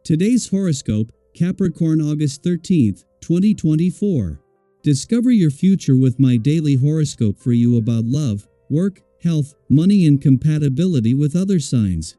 Today's horoscope, Capricorn August 13th, 2024. Discover your future with my daily horoscope for you about love, work, health, money and compatibility with other signs.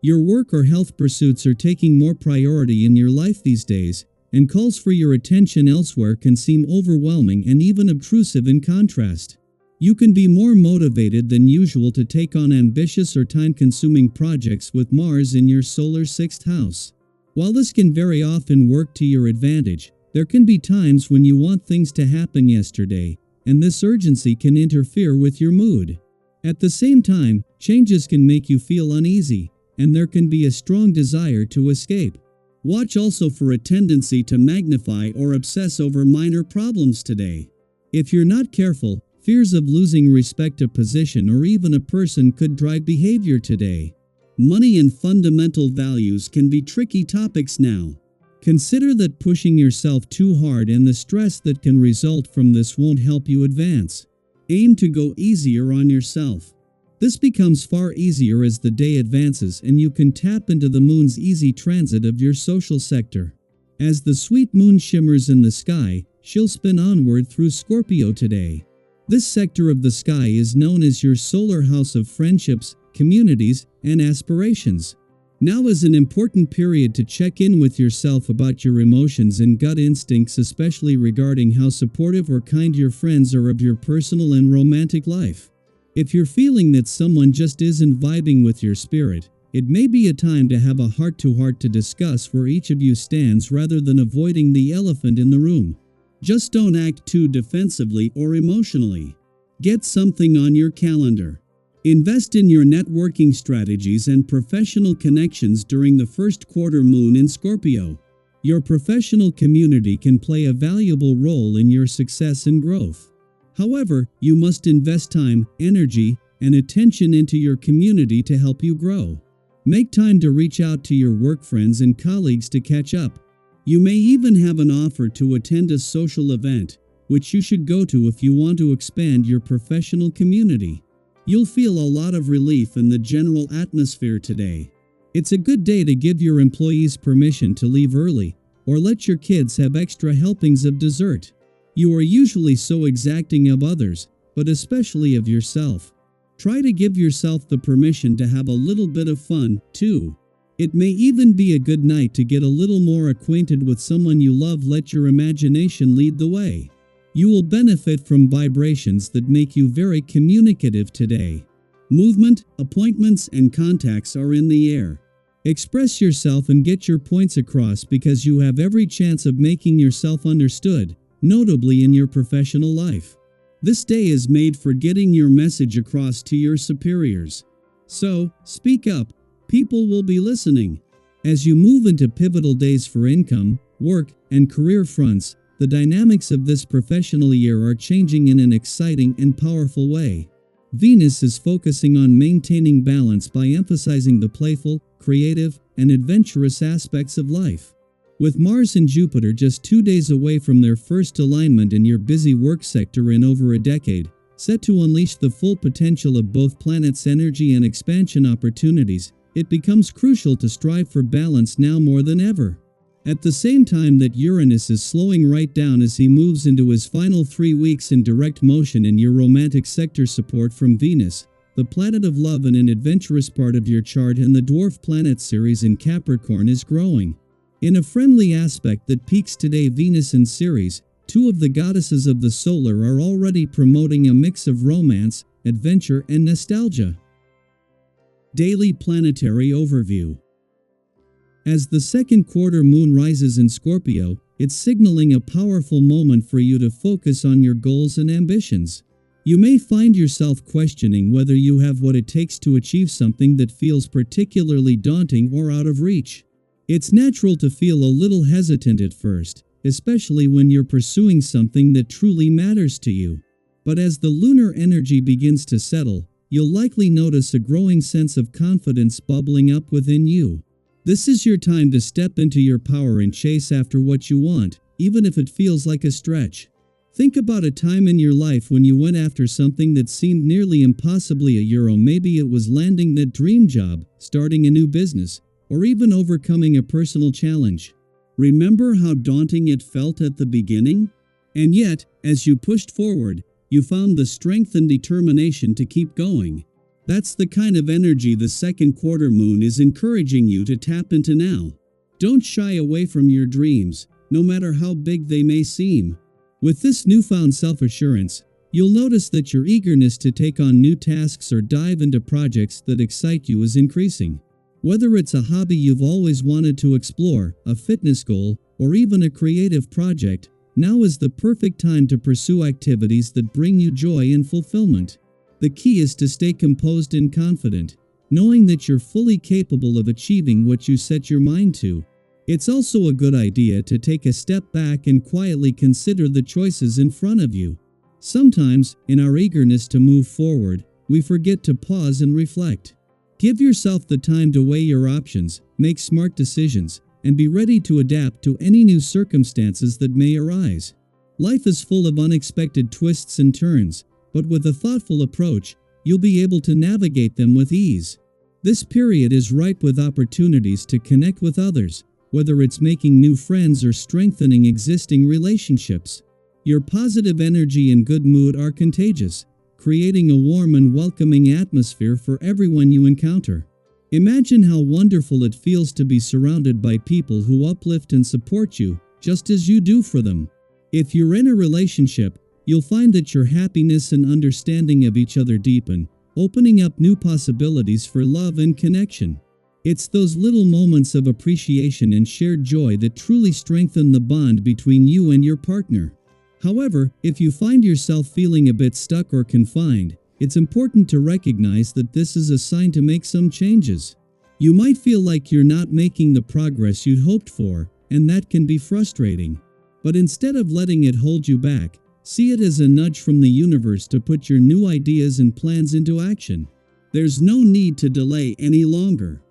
Your work or health pursuits are taking more priority in your life these days, and calls for your attention elsewhere can seem overwhelming and even obtrusive in contrast. You can be more motivated than usual to take on ambitious or time-consuming projects with Mars in your solar 6th house. While this can very often work to your advantage, there can be times when you want things to happen yesterday, and this urgency can interfere with your mood. At the same time, changes can make you feel uneasy, and there can be a strong desire to escape. Watch also for a tendency to magnify or obsess over minor problems today. If you're not careful, fears of losing respective position or even a person could drive behavior today. Money and fundamental values can be tricky topics now. Consider that pushing yourself too hard and the stress that can result from this won't help you advance. Aim to go easier on yourself. This becomes far easier as the day advances and you can tap into the moon's easy transit of your social sector. As the sweet moon shimmers in the sky, she'll spin onward through Scorpio today. This sector of the sky is known as your solar house of friendships, communities, and aspirations. Now is an important period to check in with yourself about your emotions and gut instincts, especially regarding how supportive or kind your friends are of your personal and romantic life. If you're feeling that someone just isn't vibing with your spirit, it may be a time to have a heart-to-heart to discuss where each of you stands rather than avoiding the elephant in the room. Just don't act too defensively or emotionally. Get something on your calendar. Invest in your networking strategies and professional connections during the first quarter moon in Scorpio. Your professional community can play a valuable role in your success and growth. However, you must invest time, energy, and attention into your community to help you grow. Make time to reach out to your work friends and colleagues to catch up. You may even have an offer to attend a social event, which you should go to if you want to expand your professional community. You'll feel a lot of relief in the general atmosphere today. It's a good day to give your employees permission to leave early, or let your kids have extra helpings of dessert. You are usually so exacting of others, but especially of yourself. Try to give yourself the permission to have a little bit of fun, too. It may even be a good night to get a little more acquainted with someone you love. Let your imagination lead the way. You will benefit from vibrations that make you very communicative today. Movement, appointments, and contacts are in the air. Express yourself and get your points across because you have every chance of making yourself understood, notably in your professional life. This day is made for getting your message across to your superiors. So, speak up. People will be listening. As you move into pivotal days for income, work, and career fronts, the dynamics of this professional year are changing in an exciting and powerful way. Venus is focusing on maintaining balance by emphasizing the playful, creative, and adventurous aspects of life. With Mars and Jupiter just 2 days away from their first alignment in your busy work sector in over a decade, set to unleash the full potential of both planets' energy and expansion opportunities, it becomes crucial to strive for balance now more than ever. At the same time that Uranus is slowing right down as he moves into his final 3 weeks in direct motion in your romantic sector, support from Venus, the planet of love and an adventurous part of your chart and the dwarf planet Ceres in Capricorn, is growing. In a friendly aspect that peaks today, Venus and Ceres, two of the goddesses of the solar, are already promoting a mix of romance, adventure, and nostalgia. Daily Planetary Overview. As the second quarter moon rises in Scorpio, it's signaling a powerful moment for you to focus on your goals and ambitions. You may find yourself questioning whether you have what it takes to achieve something that feels particularly daunting or out of reach. It's natural to feel a little hesitant at first, especially when you're pursuing something that truly matters to you. But as the lunar energy begins to settle, you'll likely notice a growing sense of confidence bubbling up within you. This is your time to step into your power and chase after what you want, even if it feels like a stretch. Think about a time in your life when you went after something that seemed nearly impossibly a euro. Maybe it was landing that dream job, starting a new business, or even overcoming a personal challenge. Remember how daunting it felt at the beginning? And yet, as you pushed forward, you found the strength and determination to keep going. That's the kind of energy the second quarter moon is encouraging you to tap into now. Don't shy away from your dreams, no matter how big they may seem. With this newfound self-assurance, you'll notice that your eagerness to take on new tasks or dive into projects that excite you is increasing. Whether it's a hobby you've always wanted to explore, a fitness goal, or even a creative project, now is the perfect time to pursue activities that bring you joy and fulfillment. The key is to stay composed and confident, knowing that you're fully capable of achieving what you set your mind to. It's also a good idea to take a step back and quietly consider the choices in front of you. Sometimes, in our eagerness to move forward, we forget to pause and reflect. Give yourself the time to weigh your options, make smart decisions, and be ready to adapt to any new circumstances that may arise. Life is full of unexpected twists and turns, but with a thoughtful approach, you'll be able to navigate them with ease. This period is ripe with opportunities to connect with others, whether it's making new friends or strengthening existing relationships. Your positive energy and good mood are contagious, creating a warm and welcoming atmosphere for everyone you encounter. Imagine how wonderful it feels to be surrounded by people who uplift and support you, just as you do for them. If you're in a relationship, you'll find that your happiness and understanding of each other deepen, opening up new possibilities for love and connection. It's those little moments of appreciation and shared joy that truly strengthen the bond between you and your partner. However, if you find yourself feeling a bit stuck or confined, it's important to recognize that this is a sign to make some changes. You might feel like you're not making the progress you'd hoped for, and that can be frustrating. But instead of letting it hold you back, see it as a nudge from the universe to put your new ideas and plans into action. There's no need to delay any longer.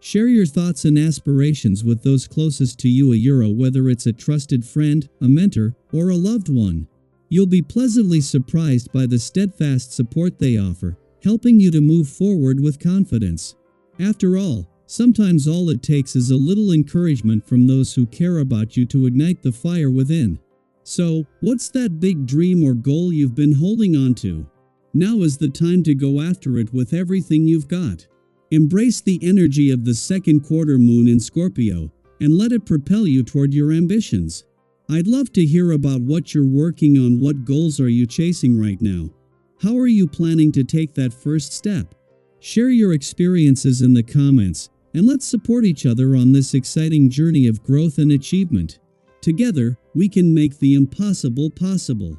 Share your thoughts and aspirations with those closest to you, whether it's a trusted friend, a mentor, or a loved one. You'll be pleasantly surprised by the steadfast support they offer, helping you to move forward with confidence. After all, sometimes all it takes is a little encouragement from those who care about you to ignite the fire within. So, what's that big dream or goal you've been holding on to? Now is the time to go after it with everything you've got. Embrace the energy of the second quarter moon in Scorpio, and let it propel you toward your ambitions. I'd love to hear about what you're working on. What goals are you chasing right now? How are you planning to take that first step? Share your experiences in the comments, and let's support each other on this exciting journey of growth and achievement. Together, we can make the impossible possible.